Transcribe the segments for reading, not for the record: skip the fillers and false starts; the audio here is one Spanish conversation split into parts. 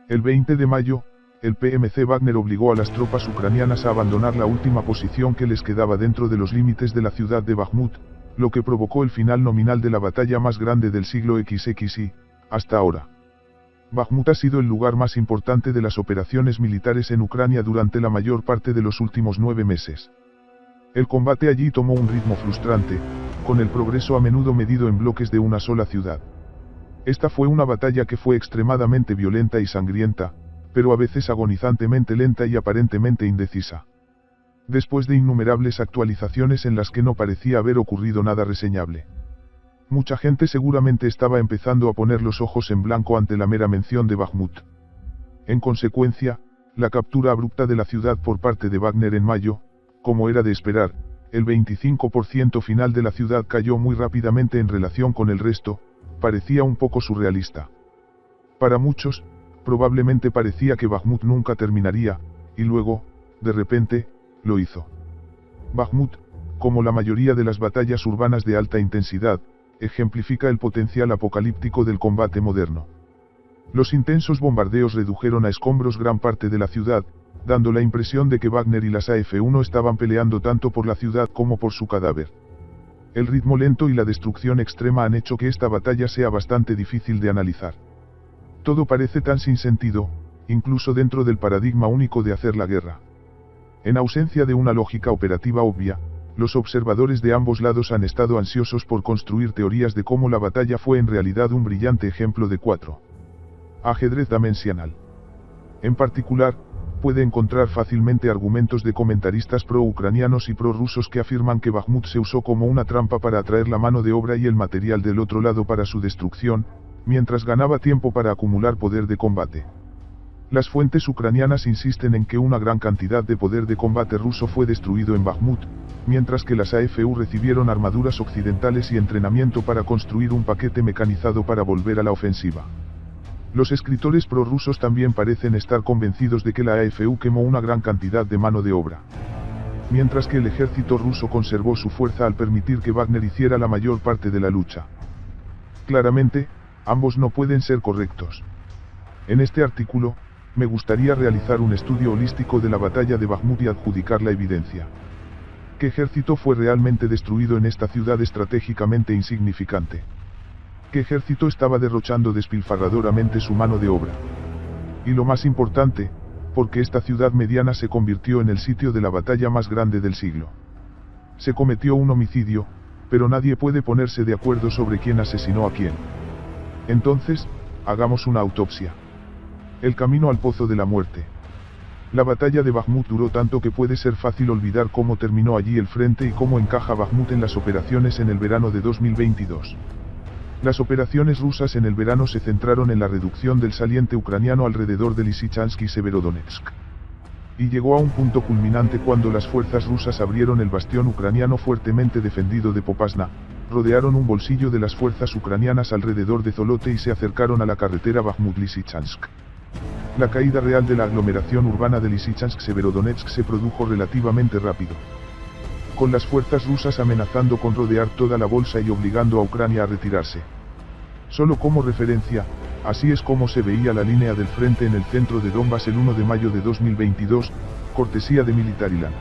El 20 de mayo, el PMC Wagner obligó a las tropas ucranianas a abandonar la última posición que les quedaba dentro de los límites de la ciudad de Bakhmut, lo que provocó el final nominal de la batalla más grande del siglo XXI, hasta ahora. Bakhmut ha sido el lugar más importante de las operaciones militares en Ucrania durante la mayor parte de los últimos 9 meses. El combate allí tomó un ritmo frustrante, con el progreso a menudo medido en bloques de una sola ciudad. Esta fue una batalla que fue extremadamente violenta y sangrienta, pero a veces agonizantemente lenta y aparentemente indecisa. Después de innumerables actualizaciones en las que no parecía haber ocurrido nada reseñable. Mucha gente seguramente estaba empezando a poner los ojos en blanco ante la mera mención de Bakhmut. En consecuencia, la captura abrupta de la ciudad por parte de Wagner en mayo, como era de esperar, el 25% final de la ciudad cayó muy rápidamente en relación con el resto, parecía un poco surrealista. Para muchos, probablemente parecía que Bakhmut nunca terminaría, y luego, de repente, lo hizo. Bakhmut, como la mayoría de las batallas urbanas de alta intensidad, ejemplifica el potencial apocalíptico del combate moderno. Los intensos bombardeos redujeron a escombros gran parte de la ciudad, dando la impresión de que Wagner y las AF-1 estaban peleando tanto por la ciudad como por su cadáver. El ritmo lento y la destrucción extrema han hecho que esta batalla sea bastante difícil de analizar. Todo parece tan sin sentido, incluso dentro del paradigma único de hacer la guerra. En ausencia de una lógica operativa obvia, los observadores de ambos lados han estado ansiosos por construir teorías de cómo la batalla fue en realidad un brillante ejemplo de 4. Ajedrez dimensional. En particular, puede encontrar fácilmente argumentos de comentaristas pro-ucranianos y pro-rusos que afirman que Bakhmut se usó como una trampa para atraer la mano de obra y el material del otro lado para su destrucción, mientras ganaba tiempo para acumular poder de combate. Las fuentes ucranianas insisten en que una gran cantidad de poder de combate ruso fue destruido en Bakhmut, mientras que las AFU recibieron armaduras occidentales y entrenamiento para construir un paquete mecanizado para volver a la ofensiva. Los escritores prorrusos también parecen estar convencidos de que la AFU quemó una gran cantidad de mano de obra. Mientras que el ejército ruso conservó su fuerza al permitir que Wagner hiciera la mayor parte de la lucha. Claramente, ambos no pueden ser correctos. En este artículo, me gustaría realizar un estudio holístico de la batalla de Bakhmut y adjudicar la evidencia. ¿Qué ejército fue realmente destruido en esta ciudad estratégicamente insignificante? ¿Qué ejército estaba derrochando despilfarradoramente su mano de obra? Y lo más importante, ¿por qué esta ciudad mediana se convirtió en el sitio de la batalla más grande del siglo? Se cometió un homicidio, pero nadie puede ponerse de acuerdo sobre quién asesinó a quién. Entonces, hagamos una autopsia. El camino al pozo de la muerte. La batalla de Bakhmut duró tanto que puede ser fácil olvidar cómo terminó allí el frente y cómo encaja Bakhmut en las operaciones en el verano de 2022. Las operaciones rusas en el verano se centraron en la reducción del saliente ucraniano alrededor de Lysychansk y Severodonetsk. Y llegó a un punto culminante cuando las fuerzas rusas abrieron el bastión ucraniano fuertemente defendido de Popasna, rodearon un bolsillo de las fuerzas ucranianas alrededor de Zolote y se acercaron a la carretera Bakhmut-Lysychansk. La caída real de la aglomeración urbana de Lysychansk-Severodonetsk se produjo relativamente rápido, con las fuerzas rusas amenazando con rodear toda la bolsa y obligando a Ucrania a retirarse. Solo como referencia, así es como se veía la línea del frente en el centro de Donbass el 1 de mayo de 2022, cortesía de Militariland.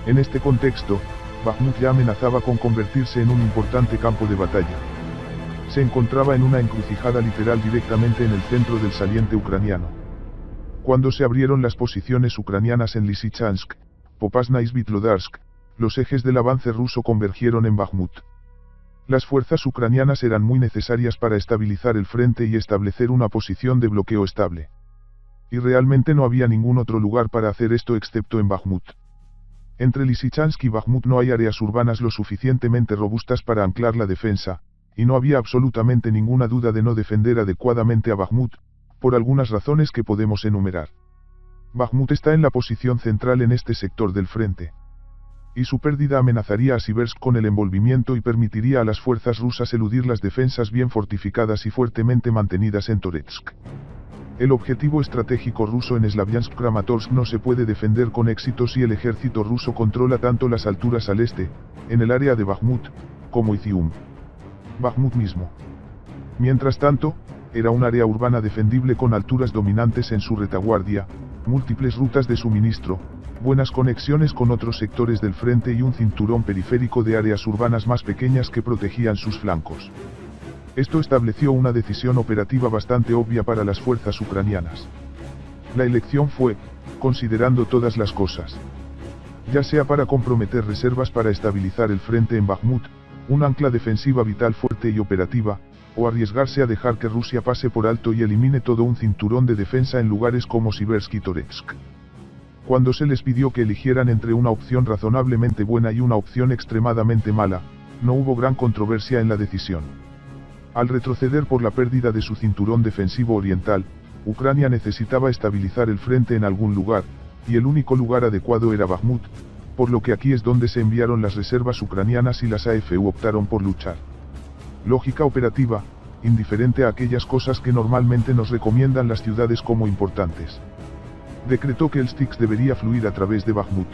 En este contexto, Bakhmut ya amenazaba con convertirse en un importante campo de batalla. Se encontraba en una encrucijada literal directamente en el centro del saliente ucraniano. Cuando se abrieron las posiciones ucranianas en Lysychansk, Popasna y Svitlodarsk, los ejes del avance ruso convergieron en Bakhmut. Las fuerzas ucranianas eran muy necesarias para estabilizar el frente y establecer una posición de bloqueo estable. Y realmente no había ningún otro lugar para hacer esto excepto en Bakhmut. Entre Lysychansk y Bakhmut no hay áreas urbanas lo suficientemente robustas para anclar la defensa, y no había absolutamente ninguna duda de no defender adecuadamente a Bakhmut, por algunas razones que podemos enumerar. Bakhmut está en la posición central en este sector del frente. Y su pérdida amenazaría a Siversk con el envolvimiento y permitiría a las fuerzas rusas eludir las defensas bien fortificadas y fuertemente mantenidas en Toretsk. El objetivo estratégico ruso en Slaviansk-Kramatorsk no se puede defender con éxito si el ejército ruso controla tanto las alturas al este, en el área de Bakhmut, como Izium. Bakhmut mismo. Mientras tanto, era un área urbana defendible con alturas dominantes en su retaguardia, múltiples rutas de suministro, buenas conexiones con otros sectores del frente y un cinturón periférico de áreas urbanas más pequeñas que protegían sus flancos. Esto estableció una decisión operativa bastante obvia para las fuerzas ucranianas. La elección fue, considerando todas las cosas, ya sea para comprometer reservas para estabilizar el frente en Bakhmut, un ancla defensiva vital fuerte y operativa, o arriesgarse a dejar que Rusia pase por alto y elimine todo un cinturón de defensa en lugares como Siversk y Toretsk. Cuando se les pidió que eligieran entre una opción razonablemente buena y una opción extremadamente mala, no hubo gran controversia en la decisión. Al retroceder por la pérdida de su cinturón defensivo oriental, Ucrania necesitaba estabilizar el frente en algún lugar, y el único lugar adecuado era Bakhmut, por lo que aquí es donde se enviaron las reservas ucranianas y las AFU optaron por luchar. Lógica operativa, indiferente a aquellas cosas que normalmente nos recomiendan las ciudades como importantes. Decretó que el Styx debería fluir a través de Bakhmut.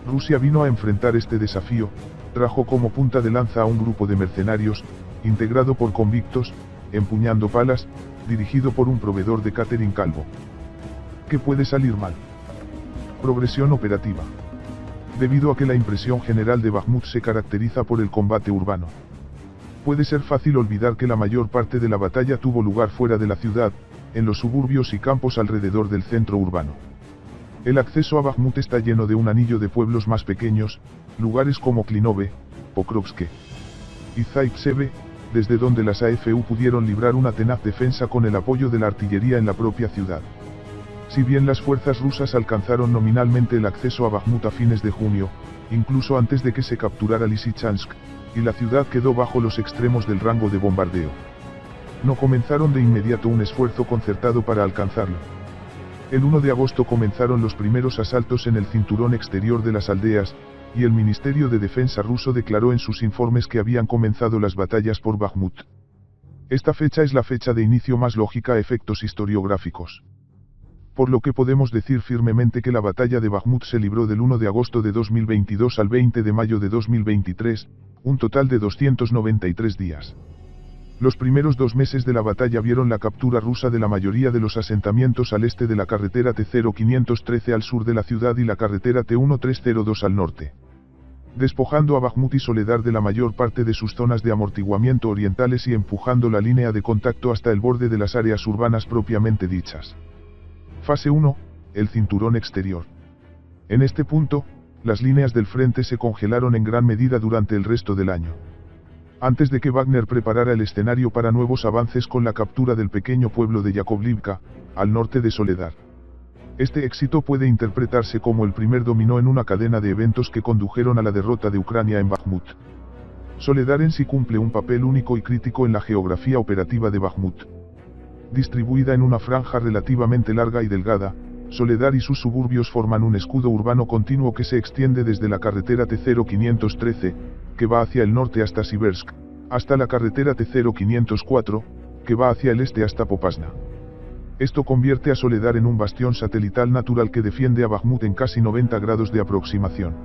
Rusia vino a enfrentar este desafío, trajo como punta de lanza a un grupo de mercenarios, integrado por convictos, empuñando palas, dirigido por un proveedor de catering calvo. ¿Qué puede salir mal? Progresión operativa. Debido a que la impresión general de Bakhmut se caracteriza por el combate urbano. Puede ser fácil olvidar que la mayor parte de la batalla tuvo lugar fuera de la ciudad, en los suburbios y campos alrededor del centro urbano. El acceso a Bakhmut está lleno de un anillo de pueblos más pequeños, lugares como Klinove, Pokrovske y Zaipseve, desde donde las AFU pudieron librar una tenaz defensa con el apoyo de la artillería en la propia ciudad. Si bien las fuerzas rusas alcanzaron nominalmente el acceso a Bakhmut a fines de junio, incluso antes de que se capturara Lysychansk, y la ciudad quedó bajo los extremos del rango de bombardeo. No comenzaron de inmediato un esfuerzo concertado para alcanzarlo. El 1 de agosto comenzaron los primeros asaltos en el cinturón exterior de las aldeas, y el Ministerio de Defensa ruso declaró en sus informes que habían comenzado las batallas por Bakhmut. Esta fecha es la fecha de inicio más lógica a efectos historiográficos. Por lo que podemos decir firmemente que la batalla de Bakhmut se libró del 1 de agosto de 2022 al 20 de mayo de 2023, un total de 293 días. Los primeros 2 meses de la batalla vieron la captura rusa de la mayoría de los asentamientos al este de la carretera T-0513 al sur de la ciudad y la carretera T-1302 al norte, despojando a Bakhmut y Soledar de la mayor parte de sus zonas de amortiguamiento orientales y empujando la línea de contacto hasta el borde de las áreas urbanas propiamente dichas. Fase 1, el cinturón exterior. En este punto, las líneas del frente se congelaron en gran medida durante el resto del año. Antes de que Wagner preparara el escenario para nuevos avances con la captura del pequeño pueblo de Yakovlivka, al norte de Soledar. Este éxito puede interpretarse como el primer dominó en una cadena de eventos que condujeron a la derrota de Ucrania en Bakhmut. Soledar en sí cumple un papel único y crítico en la geografía operativa de Bakhmut. Distribuida en una franja relativamente larga y delgada, Soledar y sus suburbios forman un escudo urbano continuo que se extiende desde la carretera T-0513, que va hacia el norte hasta Siversk, hasta la carretera T-0504, que va hacia el este hasta Popasna. Esto convierte a Soledar en un bastión satelital natural que defiende a Bakhmut en casi 90 grados de aproximación.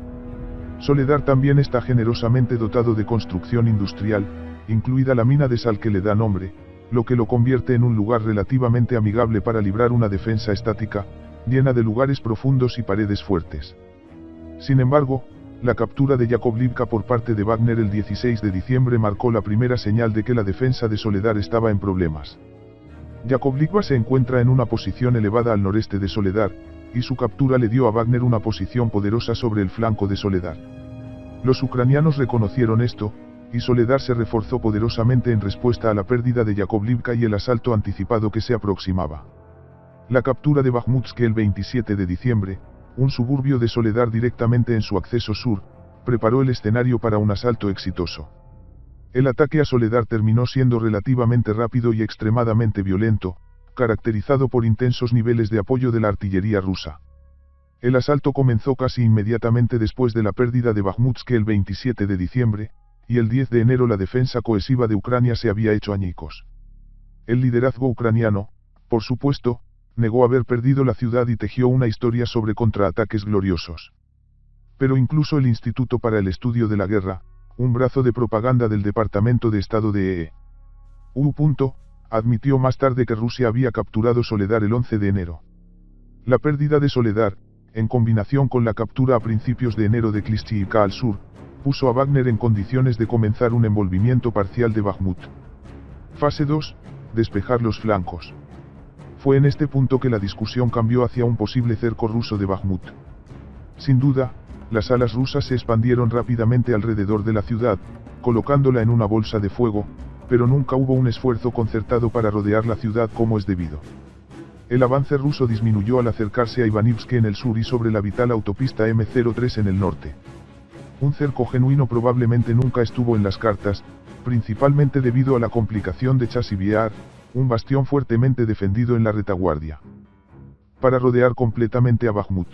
Soledar también está generosamente dotado de construcción industrial, incluida la mina de sal que le da nombre, lo que lo convierte en un lugar relativamente amigable para librar una defensa estática, llena de lugares profundos y paredes fuertes. Sin embargo, la captura de Yakovlivka por parte de Wagner el 16 de diciembre marcó la primera señal de que la defensa de Soledar estaba en problemas. Yakovlivka se encuentra en una posición elevada al noreste de Soledar, y su captura le dio a Wagner una posición poderosa sobre el flanco de Soledar. Los ucranianos reconocieron esto, y Soledar se reforzó poderosamente en respuesta a la pérdida de Yakovlivka y el asalto anticipado que se aproximaba. La captura de Bakhmutsk el 27 de diciembre, un suburbio de Soledar directamente en su acceso sur, preparó el escenario para un asalto exitoso. El ataque a Soledar terminó siendo relativamente rápido y extremadamente violento, caracterizado por intensos niveles de apoyo de la artillería rusa. El asalto comenzó casi inmediatamente después de la pérdida de Bakhmutsk el 27 de diciembre, y el 10 de enero la defensa cohesiva de Ucrania se había hecho añicos. El liderazgo ucraniano, por supuesto, negó haber perdido la ciudad y tejió una historia sobre contraataques gloriosos. Pero incluso el Instituto para el Estudio de la Guerra, un brazo de propaganda del Departamento de Estado de E.U., admitió más tarde que Rusia había capturado Soledar el 11 de enero. La pérdida de Soledar, en combinación con la captura a principios de enero de Klishchiivka al sur, puso a Wagner en condiciones de comenzar un envolvimiento parcial de Bakhmut. Fase 2, despejar los flancos. Fue en este punto que la discusión cambió hacia un posible cerco ruso de Bakhmut. Sin duda, las alas rusas se expandieron rápidamente alrededor de la ciudad, colocándola en una bolsa de fuego, pero nunca hubo un esfuerzo concertado para rodear la ciudad como es debido. El avance ruso disminuyó al acercarse a Ivanivsk en el sur y sobre la vital autopista M03 en el norte. Un cerco genuino probablemente nunca estuvo en las cartas, principalmente debido a la complicación de Chasiv-Yar, un bastión fuertemente defendido en la retaguardia. Para rodear completamente a Bakhmut,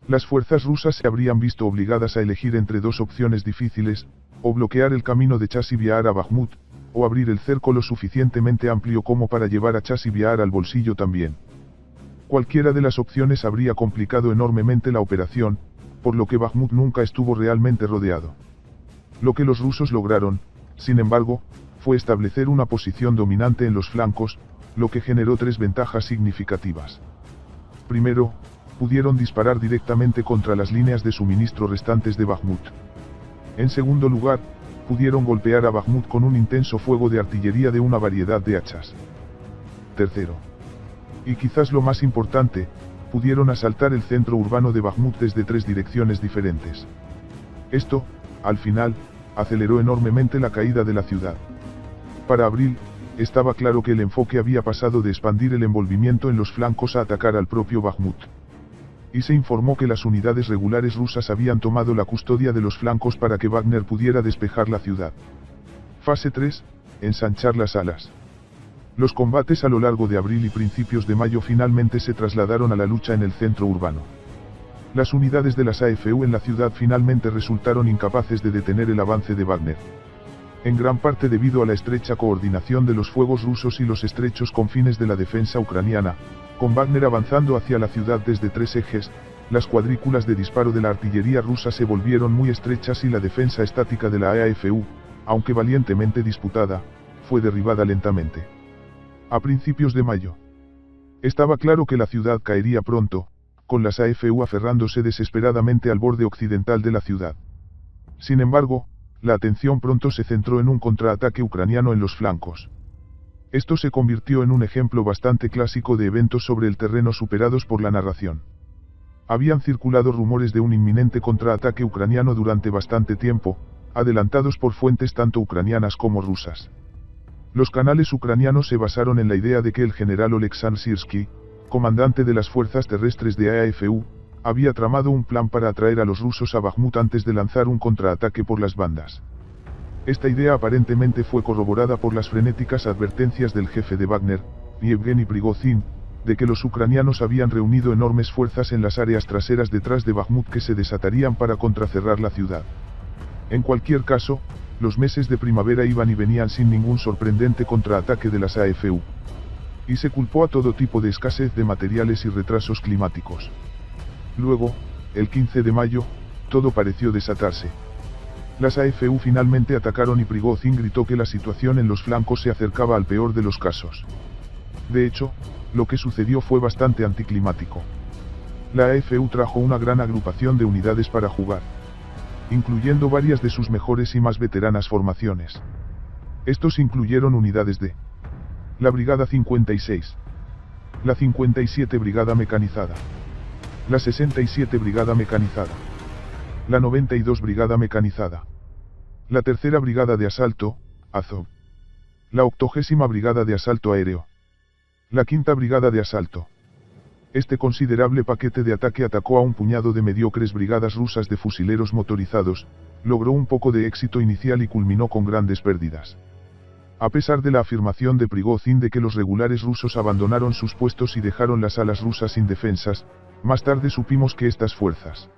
las fuerzas rusas se habrían visto obligadas a elegir entre dos opciones difíciles, o bloquear el camino de Chasiv-Yar a Bakhmut, o abrir el cerco lo suficientemente amplio como para llevar a Chasiv-Yar al bolsillo también. Cualquiera de las opciones habría complicado enormemente la operación, por lo que Bakhmut nunca estuvo realmente rodeado. Lo que los rusos lograron, sin embargo, fue establecer una posición dominante en los flancos, lo que generó tres ventajas significativas. Primero, pudieron disparar directamente contra las líneas de suministro restantes de Bakhmut. En segundo lugar, pudieron golpear a Bakhmut con un intenso fuego de artillería de una variedad de hachas. Tercero, y quizás lo más importante, pudieron asaltar el centro urbano de Bakhmut desde tres direcciones diferentes. Esto, al final, aceleró enormemente la caída de la ciudad. Para abril, estaba claro que el enfoque había pasado de expandir el envolvimiento en los flancos a atacar al propio Bakhmut. Y se informó que las unidades regulares rusas habían tomado la custodia de los flancos para que Wagner pudiera despejar la ciudad. Fase 3, ensanchar las alas. Los combates a lo largo de abril y principios de mayo finalmente se trasladaron a la lucha en el centro urbano. Las unidades de las AFU en la ciudad finalmente resultaron incapaces de detener el avance de Wagner. En gran parte debido a la estrecha coordinación de los fuegos rusos y los estrechos confines de la defensa ucraniana, con Wagner avanzando hacia la ciudad desde tres ejes, las cuadrículas de disparo de la artillería rusa se volvieron muy estrechas y la defensa estática de la AFU, aunque valientemente disputada, fue derribada lentamente. A principios de mayo, estaba claro que la ciudad caería pronto, con las AFU aferrándose desesperadamente al borde occidental de la ciudad. Sin embargo, la atención pronto se centró en un contraataque ucraniano en los flancos. Esto se convirtió en un ejemplo bastante clásico de eventos sobre el terreno superados por la narración. Habían circulado rumores de un inminente contraataque ucraniano durante bastante tiempo, adelantados por fuentes tanto ucranianas como rusas. Los canales ucranianos se basaron en la idea de que el general Oleksandr Syrskyi, comandante de las fuerzas terrestres de AFU, había tramado un plan para atraer a los rusos a Bakhmut antes de lanzar un contraataque por las bandas. Esta idea aparentemente fue corroborada por las frenéticas advertencias del jefe de Wagner, Yevgeny Prigozhin, de que los ucranianos habían reunido enormes fuerzas en las áreas traseras detrás de Bakhmut que se desatarían para contracerrar la ciudad. En cualquier caso, los meses de primavera iban y venían sin ningún sorprendente contraataque de las AFU. Y se culpó a todo tipo de escasez de materiales y retrasos climáticos. Luego, el 15 de mayo, todo pareció desatarse. Las AFU finalmente atacaron y Prigozhin gritó que la situación en los flancos se acercaba al peor de los casos. De hecho, lo que sucedió fue bastante anticlimático. La AFU trajo una gran agrupación de unidades para jugar, incluyendo varias de sus mejores y más veteranas formaciones. Estos incluyeron unidades de la Brigada 56, la 57 Brigada Mecanizada, la 67 Brigada Mecanizada, la 92 Brigada Mecanizada, la Tercera Brigada de Asalto, Azov, la 80ª Brigada de Asalto Aéreo, la 5ª Brigada de Asalto. Este considerable paquete de ataque atacó a un puñado de mediocres brigadas rusas de fusileros motorizados, logró un poco de éxito inicial y culminó con grandes pérdidas. A pesar de la afirmación de Prigozhin de que los regulares rusos abandonaron sus puestos y dejaron las alas rusas indefensas, más tarde supimos que estas fuerzas,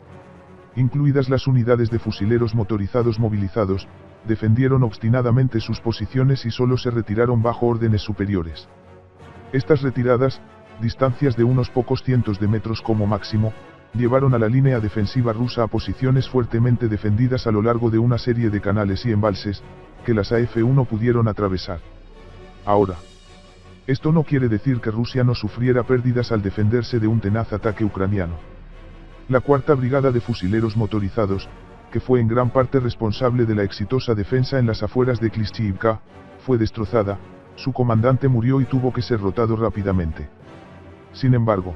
incluidas las unidades de fusileros motorizados movilizados, defendieron obstinadamente sus posiciones y solo se retiraron bajo órdenes superiores. Estas retiradas, distancias de unos pocos cientos de metros como máximo, llevaron a la línea defensiva rusa a posiciones fuertemente defendidas a lo largo de una serie de canales y embalses, que las AFU no pudieron atravesar. Ahora, Esto no quiere decir que Rusia no sufriera pérdidas al defenderse de un tenaz ataque ucraniano. La Cuarta Brigada de Fusileros Motorizados, que fue en gran parte responsable de la exitosa defensa en las afueras de Klishchiivka, fue destrozada, su comandante murió y tuvo que ser rotado rápidamente. Sin embargo,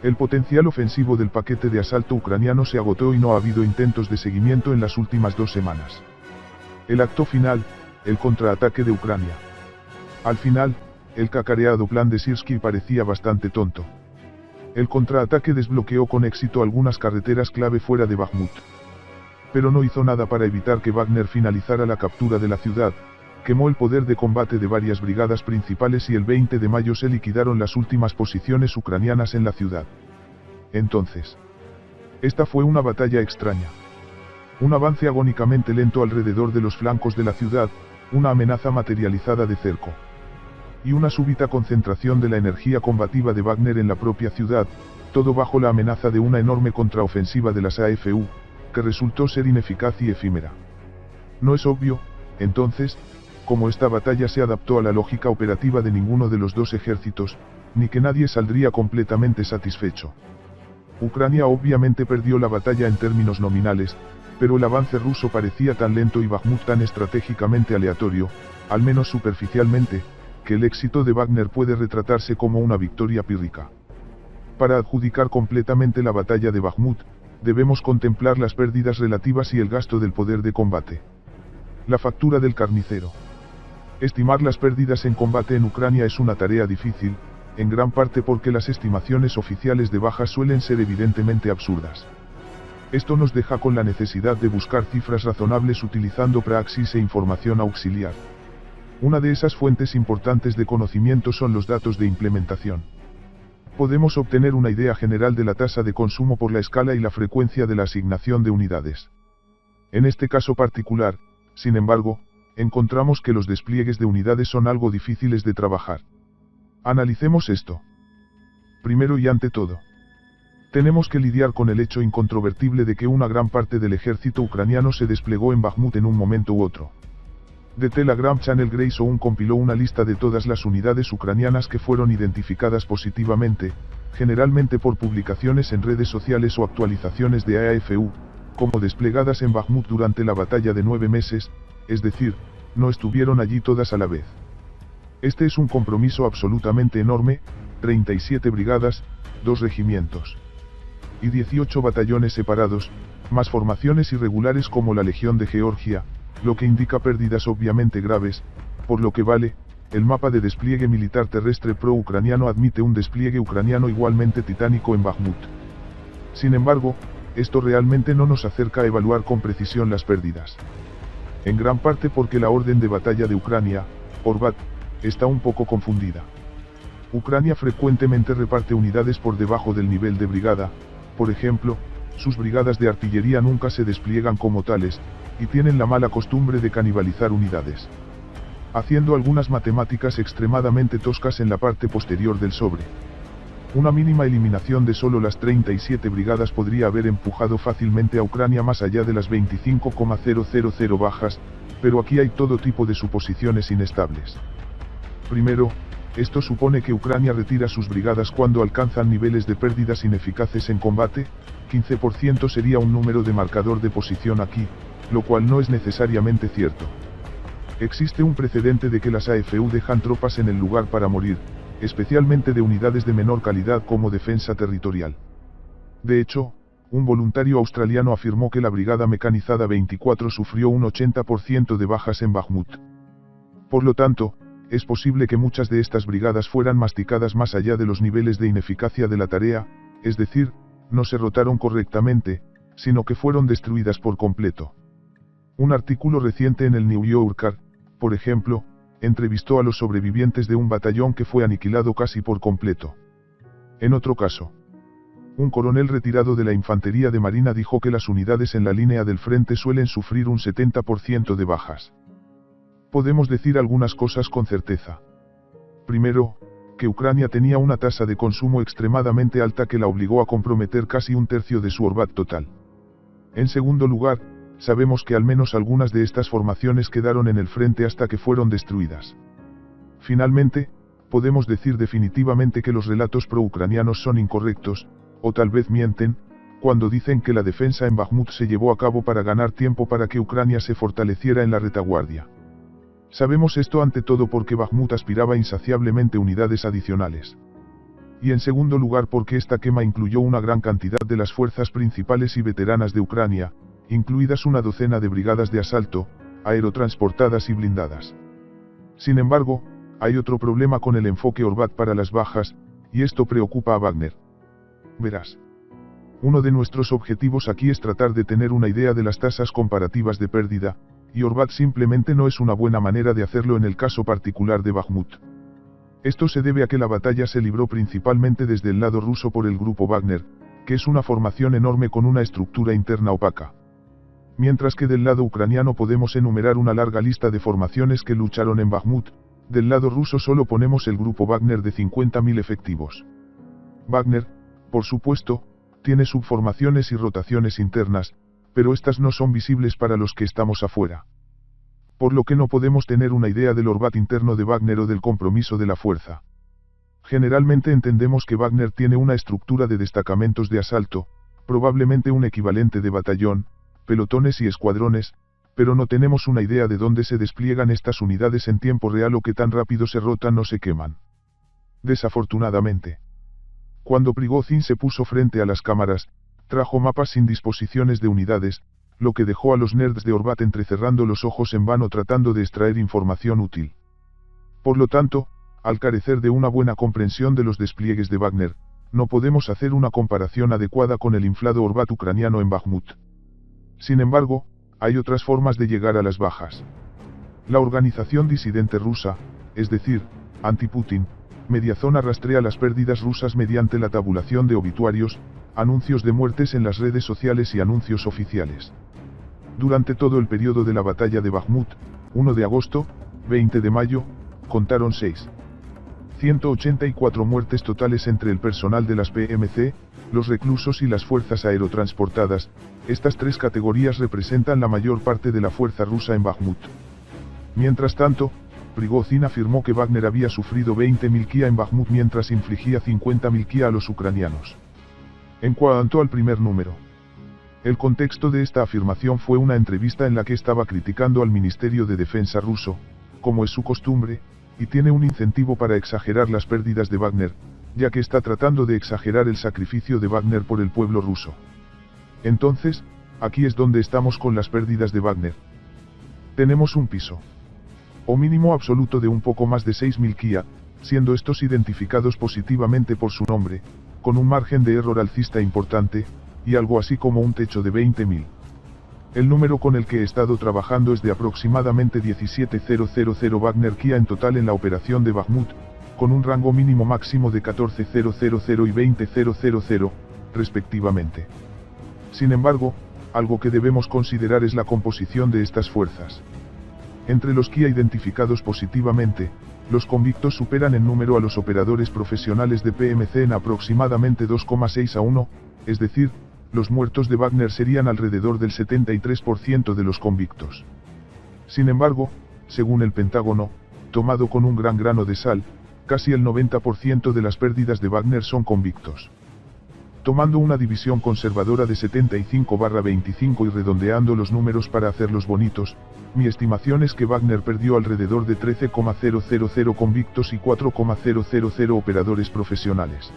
el potencial ofensivo del paquete de asalto ucraniano se agotó y no ha habido intentos de seguimiento en las últimas 2 semanas. El acto final, el contraataque de Ucrania. Al final, el cacareado plan de Sirski parecía bastante tonto. El contraataque desbloqueó con éxito algunas carreteras clave fuera de Bakhmut. Pero no hizo nada para evitar que Wagner finalizara la captura de la ciudad, quemó el poder de combate de varias brigadas principales y el 20 de mayo se liquidaron las últimas posiciones ucranianas en la ciudad. Entonces, esta fue una batalla extraña. Un avance agónicamente lento alrededor de los flancos de la ciudad, una amenaza materializada de cerco. Y una súbita concentración de la energía combativa de Wagner en la propia ciudad, todo bajo la amenaza de una enorme contraofensiva de las AFU, que resultó ser ineficaz y efímera. No es obvio, entonces, cómo esta batalla se adaptó a la lógica operativa de ninguno de los dos ejércitos, ni que nadie saldría completamente satisfecho. Ucrania obviamente perdió la batalla en términos nominales, pero el avance ruso parecía tan lento y Bakhmut tan estratégicamente aleatorio, al menos superficialmente, que el éxito de Wagner puede retratarse como una victoria pírrica. Para adjudicar completamente la batalla de Bakhmut, debemos contemplar las pérdidas relativas y el gasto del poder de combate. La factura del carnicero. Estimar las pérdidas en combate en Ucrania es una tarea difícil, en gran parte porque las estimaciones oficiales de bajas suelen ser evidentemente absurdas. Esto nos deja con la necesidad de buscar cifras razonables utilizando praxis e información auxiliar. Una de esas fuentes importantes de conocimiento son los datos de implementación. Podemos obtener una idea general de la tasa de consumo por la escala y la frecuencia de la asignación de unidades. En este caso particular, sin embargo, encontramos que los despliegues de unidades son algo difíciles de trabajar. Analicemos esto. Primero y ante todo, tenemos que lidiar con el hecho incontrovertible de que una gran parte del ejército ucraniano se desplegó en Bakhmut en un momento u otro. The Telegram Channel Grayson compiló una lista de todas las unidades ucranianas que fueron identificadas positivamente, generalmente por publicaciones en redes sociales o actualizaciones de AFU, como desplegadas en Bakhmut durante la batalla de 9 meses, es decir, no estuvieron allí todas a la vez. Este es un compromiso absolutamente enorme, 37 brigadas, 2 regimientos y 18 batallones separados, más formaciones irregulares como la Legión de Georgia, lo que indica pérdidas obviamente graves, por lo que vale, el mapa de despliegue militar terrestre pro-ucraniano admite un despliegue ucraniano igualmente titánico en Bakhmut. Sin embargo, esto realmente no nos acerca a evaluar con precisión las pérdidas. En gran parte porque la orden de batalla de Ucrania, Orbat, está un poco confundida. Ucrania frecuentemente reparte unidades por debajo del nivel de brigada, por ejemplo, sus brigadas de artillería nunca se despliegan como tales, y tienen la mala costumbre de canibalizar unidades. Haciendo algunas matemáticas extremadamente toscas en la parte posterior del sobre. Una mínima eliminación de solo las 37 brigadas podría haber empujado fácilmente a Ucrania más allá de las 25,000 bajas, pero aquí hay todo tipo de suposiciones inestables. Primero, esto supone que Ucrania retira sus brigadas cuando alcanzan niveles de pérdidas ineficaces en combate, 15% sería un número de marcador de posición aquí, lo cual no es necesariamente cierto. Existe un precedente de que las AFU dejan tropas en el lugar para morir, especialmente de unidades de menor calidad como defensa territorial. De hecho, un voluntario australiano afirmó que la Brigada Mecanizada 24 sufrió un 80% de bajas en Bakhmut. Por lo tanto, es posible que muchas de estas brigadas fueran masticadas más allá de los niveles de ineficacia de la tarea, es decir, no se rotaron correctamente, sino que fueron destruidas por completo. Un artículo reciente en el New Yorker, por ejemplo, entrevistó a los sobrevivientes de un batallón que fue aniquilado casi por completo. En otro caso, un coronel retirado de la infantería de marina dijo que las unidades en la línea del frente suelen sufrir un 70% de bajas. Podemos decir algunas cosas con certeza. Primero, que Ucrania tenía una tasa de consumo extremadamente alta que la obligó a comprometer casi un tercio de su orbat total. En segundo lugar, sabemos que al menos algunas de estas formaciones quedaron en el frente hasta que fueron destruidas. Finalmente, podemos decir definitivamente que los relatos pro-ucranianos son incorrectos, o tal vez mienten, cuando dicen que la defensa en Bakhmut se llevó a cabo para ganar tiempo para que Ucrania se fortaleciera en la retaguardia. Sabemos esto ante todo porque Bakhmut aspiraba insaciablemente unidades adicionales. Y en segundo lugar porque esta quema incluyó una gran cantidad de las fuerzas principales y veteranas de Ucrania, incluidas una docena de brigadas de asalto, aerotransportadas y blindadas. Sin embargo, hay otro problema con el enfoque Horváth para las bajas, y esto preocupa a Wagner. Verás. Uno de nuestros objetivos aquí es tratar de tener una idea de las tasas comparativas de pérdida, y Horváth simplemente no es una buena manera de hacerlo en el caso particular de Bakhmut. Esto se debe a que la batalla se libró principalmente desde el lado ruso por el grupo Wagner, que es una formación enorme con una estructura interna opaca. Mientras que del lado ucraniano podemos enumerar una larga lista de formaciones que lucharon en Bakhmut, del lado ruso solo ponemos el grupo Wagner de 50.000 efectivos. Wagner, por supuesto, tiene subformaciones y rotaciones internas, pero estas no son visibles para los que estamos afuera. Por lo que no podemos tener una idea del Horváth interno de Wagner o del compromiso de la fuerza. Generalmente entendemos que Wagner tiene una estructura de destacamentos de asalto, probablemente un equivalente de batallón, pelotones y escuadrones, pero no tenemos una idea de dónde se despliegan estas unidades en tiempo real o qué tan rápido se rotan o se queman. Desafortunadamente. Cuando Prigozhin se puso frente a las cámaras, trajo mapas sin disposiciones de unidades, lo que dejó a los nerds de Horváth entrecerrando los ojos en vano tratando de extraer información útil. Por lo tanto, al carecer de una buena comprensión de los despliegues de Wagner, no podemos hacer una comparación adecuada con el inflado Horváth ucraniano en Bakhmut. Sin embargo, hay otras formas de llegar a las bajas. La organización disidente rusa, es decir, anti-Putin, Mediazona rastrea las pérdidas rusas mediante la tabulación de obituarios, anuncios de muertes en las redes sociales y anuncios oficiales. Durante todo el periodo de la batalla de Bakhmut, 1 de agosto, 20 de mayo, contaron 184 muertes totales entre el personal de las PMC, los reclusos y las fuerzas aerotransportadas. Estas tres categorías representan la mayor parte de la fuerza rusa en Bakhmut. Mientras tanto, Prigozhin afirmó que Wagner había sufrido 20.000 KIA en Bakhmut mientras infligía 50.000 KIA a los ucranianos. En cuanto al primer número, el contexto de esta afirmación fue una entrevista en la que estaba criticando al Ministerio de Defensa ruso, como es su costumbre, y tiene un incentivo para exagerar las pérdidas de Wagner, ya que está tratando de exagerar el sacrificio de Wagner por el pueblo ruso. Entonces, aquí es donde estamos con las pérdidas de Wagner. Tenemos un piso o mínimo absoluto de un poco más de 6.000 KIA, siendo estos identificados positivamente por su nombre, con un margen de error alcista importante, y algo así como un techo de 20.000. El número con el que he estado trabajando es de aproximadamente 17.000 Wagner KIA en total en la operación de Bakhmut, con un rango mínimo máximo de 14.000 y 20.000, respectivamente. Sin embargo, algo que debemos considerar es la composición de estas fuerzas. Entre los KIA identificados positivamente, los convictos superan en número a los operadores profesionales de PMC en aproximadamente 2,6 a 1, es decir, los muertos de Wagner serían alrededor del 73% de los convictos. Sin embargo, según el Pentágono, tomado con un gran grano de sal, casi el 90% de las pérdidas de Wagner son convictos. Tomando una división conservadora de 75/25 y redondeando los números para hacerlos bonitos, mi estimación es que Wagner perdió alrededor de 13,000 convictos y 4,000 operadores profesionales.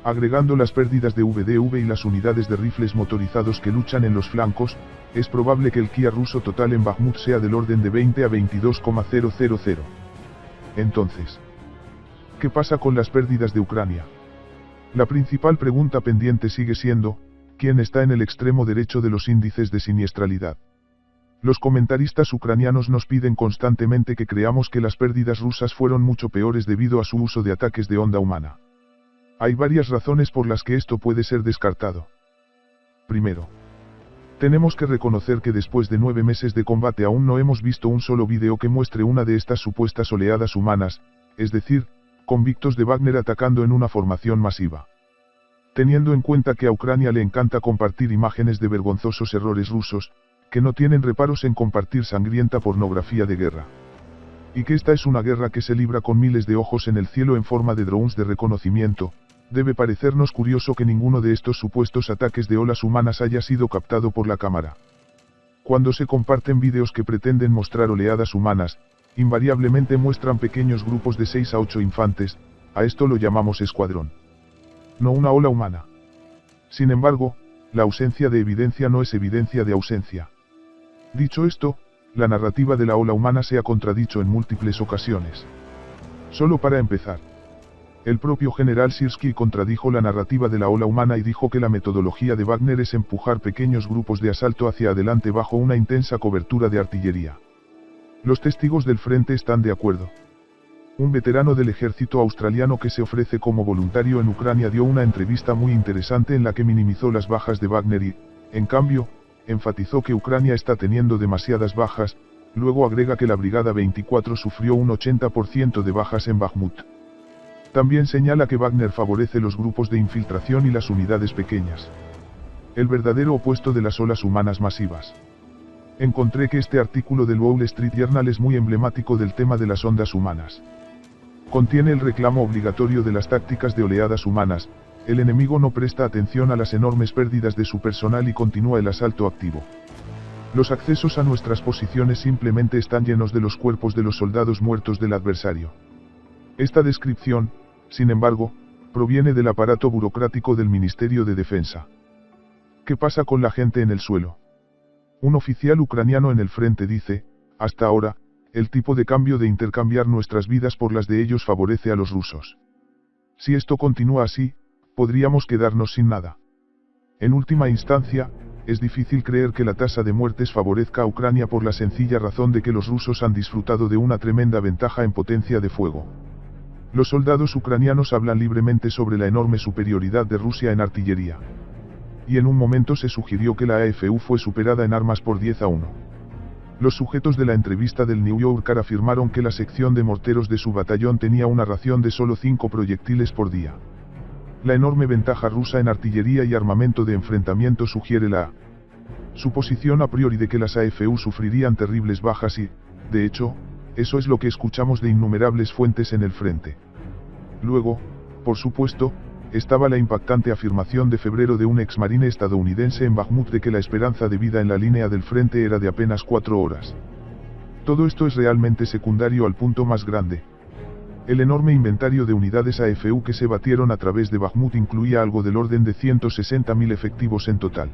Agregando las pérdidas de VDV y las unidades de rifles motorizados que luchan en los flancos, es probable que el KIA ruso total en Bakhmut sea del orden de 20 a 22,000. Entonces, ¿qué pasa con las pérdidas de Ucrania? La principal pregunta pendiente sigue siendo, ¿quién está en el extremo derecho de los índices de siniestralidad? Los comentaristas ucranianos nos piden constantemente que creamos que las pérdidas rusas fueron mucho peores debido a su uso de ataques de onda humana. Hay varias razones por las que esto puede ser descartado. Primero, tenemos que reconocer que después de 9 meses de combate aún no hemos visto un solo vídeo que muestre una de estas supuestas oleadas humanas, es decir, convictos de Wagner atacando en una formación masiva. Teniendo en cuenta que a Ucrania le encanta compartir imágenes de vergonzosos errores rusos, que no tienen reparos en compartir sangrienta pornografía de guerra. y que esta es una guerra que se libra con miles de ojos en el cielo en forma de drones de reconocimiento, debe parecernos curioso que ninguno de estos supuestos ataques de olas humanas haya sido captado por la cámara. Cuando se comparten vídeos que pretenden mostrar oleadas humanas, invariablemente muestran pequeños grupos de 6 a 8 infantes, a esto lo llamamos escuadrón. No una ola humana. Sin embargo, la ausencia de evidencia no es evidencia de ausencia. Dicho esto, la narrativa de la ola humana se ha contradicho en múltiples ocasiones. Solo para empezar. El propio general Sirski contradijo la narrativa de la ola humana y dijo que la metodología de Wagner es empujar pequeños grupos de asalto hacia adelante bajo una intensa cobertura de artillería. Los testigos del frente están de acuerdo. Un veterano del ejército australiano que se ofrece como voluntario en Ucrania dio una entrevista muy interesante en la que minimizó las bajas de Wagner y, en cambio, enfatizó que Ucrania está teniendo demasiadas bajas, luego agrega que la Brigada 24 sufrió un 80% de bajas en Bakhmut. También señala que Wagner favorece los grupos de infiltración y las unidades pequeñas. El verdadero opuesto de las olas humanas masivas. Encontré que este artículo del Wall Street Journal es muy emblemático del tema de las ondas humanas. Contiene el reclamo obligatorio de las tácticas de oleadas humanas. El enemigo no presta atención a las enormes pérdidas de su personal y continúa el asalto activo. Los accesos a nuestras posiciones simplemente están llenos de los cuerpos de los soldados muertos del adversario. Esta descripción, sin embargo, proviene del aparato burocrático del Ministerio de Defensa. ¿Qué pasa con la gente en el suelo? Un oficial ucraniano en el frente dice, hasta ahora, el tipo de cambio de intercambiar nuestras vidas por las de ellos favorece a los rusos. Si esto continúa así, podríamos quedarnos sin nada. En última instancia, es difícil creer que la tasa de muertes favorezca a Ucrania por la sencilla razón de que los rusos han disfrutado de una tremenda ventaja en potencia de fuego. Los soldados ucranianos hablan libremente sobre la enorme superioridad de Rusia en artillería. Y en un momento se sugirió que la AFU fue superada en armas por 10-1. Los sujetos de la entrevista del New Yorker afirmaron que la sección de morteros de su batallón tenía una ración de solo 5 proyectiles por día. La enorme ventaja rusa en artillería y armamento de enfrentamiento sugiere la suposición a priori de que las AFU sufrirían terribles bajas y, de hecho, eso es lo que escuchamos de innumerables fuentes en el frente. Luego, por supuesto, estaba la impactante afirmación de febrero de un exmarine estadounidense en Bakhmut de que la esperanza de vida en la línea del frente era de apenas 4 horas. Todo esto es realmente secundario al punto más grande. El enorme inventario de unidades AFU que se batieron a través de Bakhmut incluía algo del orden de 160.000 efectivos en total.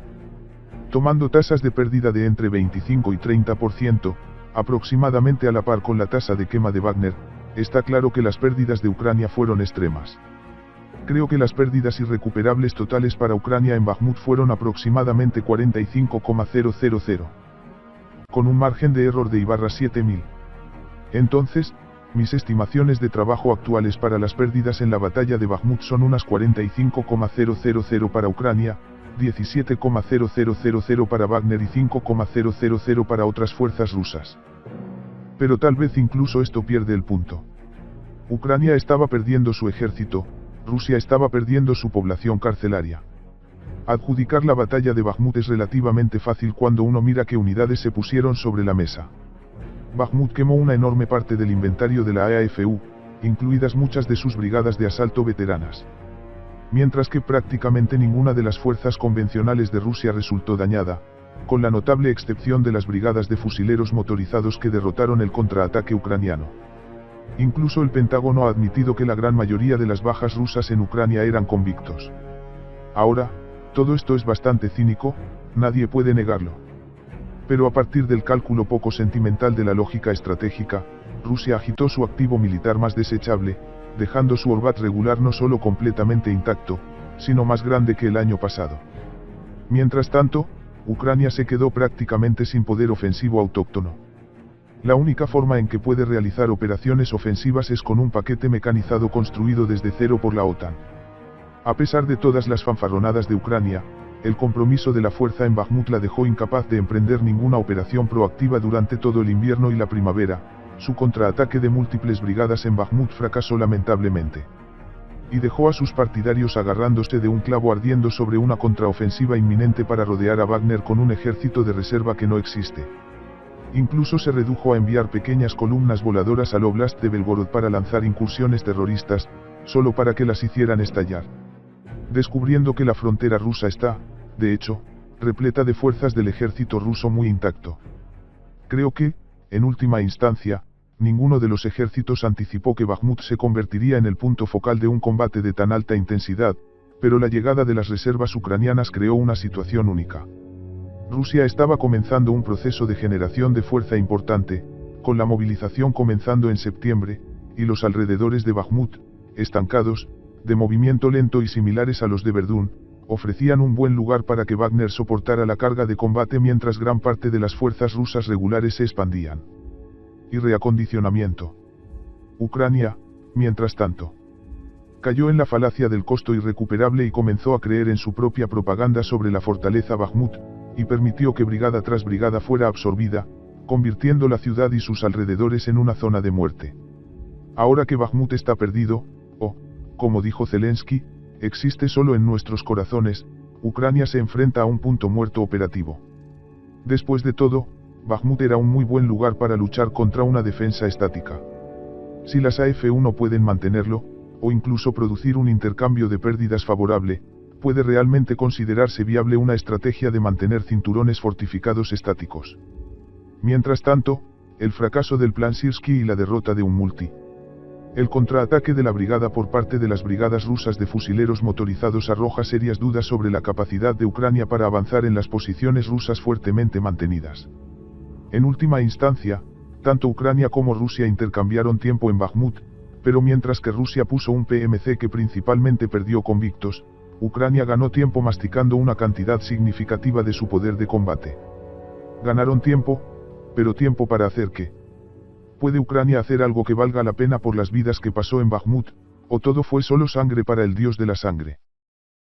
Tomando tasas de pérdida de entre 25 y 30%, aproximadamente a la par con la tasa de quema de Wagner, está claro que las pérdidas de Ucrania fueron extremas. Creo que las pérdidas irrecuperables totales para Ucrania en Bakhmut fueron aproximadamente 45,000, con un margen de error de /7000. Entonces, mis estimaciones de trabajo actuales para las pérdidas en la batalla de Bakhmut son unas 45,000 para Ucrania, 17,0000 para Wagner y 5,000 para otras fuerzas rusas. Pero tal vez incluso esto pierde el punto. Ucrania estaba perdiendo su ejército, Rusia estaba perdiendo su población carcelaria. Adjudicar la batalla de Bakhmut es relativamente fácil cuando uno mira qué unidades se pusieron sobre la mesa. Bakhmut quemó una enorme parte del inventario de la AFU, incluidas muchas de sus brigadas de asalto veteranas. Mientras que prácticamente ninguna de las fuerzas convencionales de Rusia resultó dañada, con la notable excepción de las brigadas de fusileros motorizados que derrotaron el contraataque ucraniano. Incluso el Pentágono ha admitido que la gran mayoría de las bajas rusas en Ucrania eran convictos. Ahora, todo esto es bastante cínico, nadie puede negarlo. Pero a partir del cálculo poco sentimental de la lógica estratégica, Rusia agitó su activo militar más desechable, dejando su orbat regular no solo completamente intacto, sino más grande que el año pasado. Mientras tanto, Ucrania se quedó prácticamente sin poder ofensivo autóctono. La única forma en que puede realizar operaciones ofensivas es con un paquete mecanizado construido desde cero por la OTAN. A pesar de todas las fanfarronadas de Ucrania, el compromiso de la fuerza en Bakhmut la dejó incapaz de emprender ninguna operación proactiva durante todo el invierno y la primavera. Su contraataque de múltiples brigadas en Bakhmut fracasó lamentablemente. Y dejó a sus partidarios agarrándose de un clavo ardiendo sobre una contraofensiva inminente para rodear a Wagner con un ejército de reserva que no existe. Incluso se redujo a enviar pequeñas columnas voladoras al Oblast de Belgorod para lanzar incursiones terroristas, solo para que las hicieran estallar. Descubriendo que la frontera rusa está, de hecho, repleta de fuerzas del ejército ruso muy intacto. Creo que, en última instancia, ninguno de los ejércitos anticipó que Bakhmut se convertiría en el punto focal de un combate de tan alta intensidad, pero la llegada de las reservas ucranianas creó una situación única. Rusia estaba comenzando un proceso de generación de fuerza importante, con la movilización comenzando en septiembre, y los alrededores de Bakhmut, estancados, de movimiento lento y similares a los de Verdún, ofrecían un buen lugar para que Wagner soportara la carga de combate mientras gran parte de las fuerzas rusas regulares se expandían. Y reacondicionamiento. Ucrania, mientras tanto, cayó en la falacia del costo irrecuperable y comenzó a creer en su propia propaganda sobre la fortaleza Bakhmut, y permitió que brigada tras brigada fuera absorbida, convirtiendo la ciudad y sus alrededores en una zona de muerte. Ahora que Bakhmut está perdido, o, como dijo Zelensky, existe solo en nuestros corazones, Ucrania se enfrenta a un punto muerto operativo. Después de todo, Bakhmut era un muy buen lugar para luchar contra una defensa estática. Si las AF-1 pueden mantenerlo, o incluso producir un intercambio de pérdidas favorable, puede realmente considerarse viable una estrategia de mantener cinturones fortificados estáticos. Mientras tanto, el fracaso del plan Sirsky y la derrota de Umulti. El contraataque de la brigada por parte de las brigadas rusas de fusileros motorizados arroja serias dudas sobre la capacidad de Ucrania para avanzar en las posiciones rusas fuertemente mantenidas. En última instancia, tanto Ucrania como Rusia intercambiaron tiempo en Bakhmut, pero mientras que Rusia puso un PMC que principalmente perdió convictos, Ucrania ganó tiempo masticando una cantidad significativa de su poder de combate. Ganaron tiempo, pero tiempo para hacer qué. ¿Puede Ucrania hacer algo que valga la pena por las vidas que pasó en Bakhmut, o todo fue solo sangre para el dios de la sangre?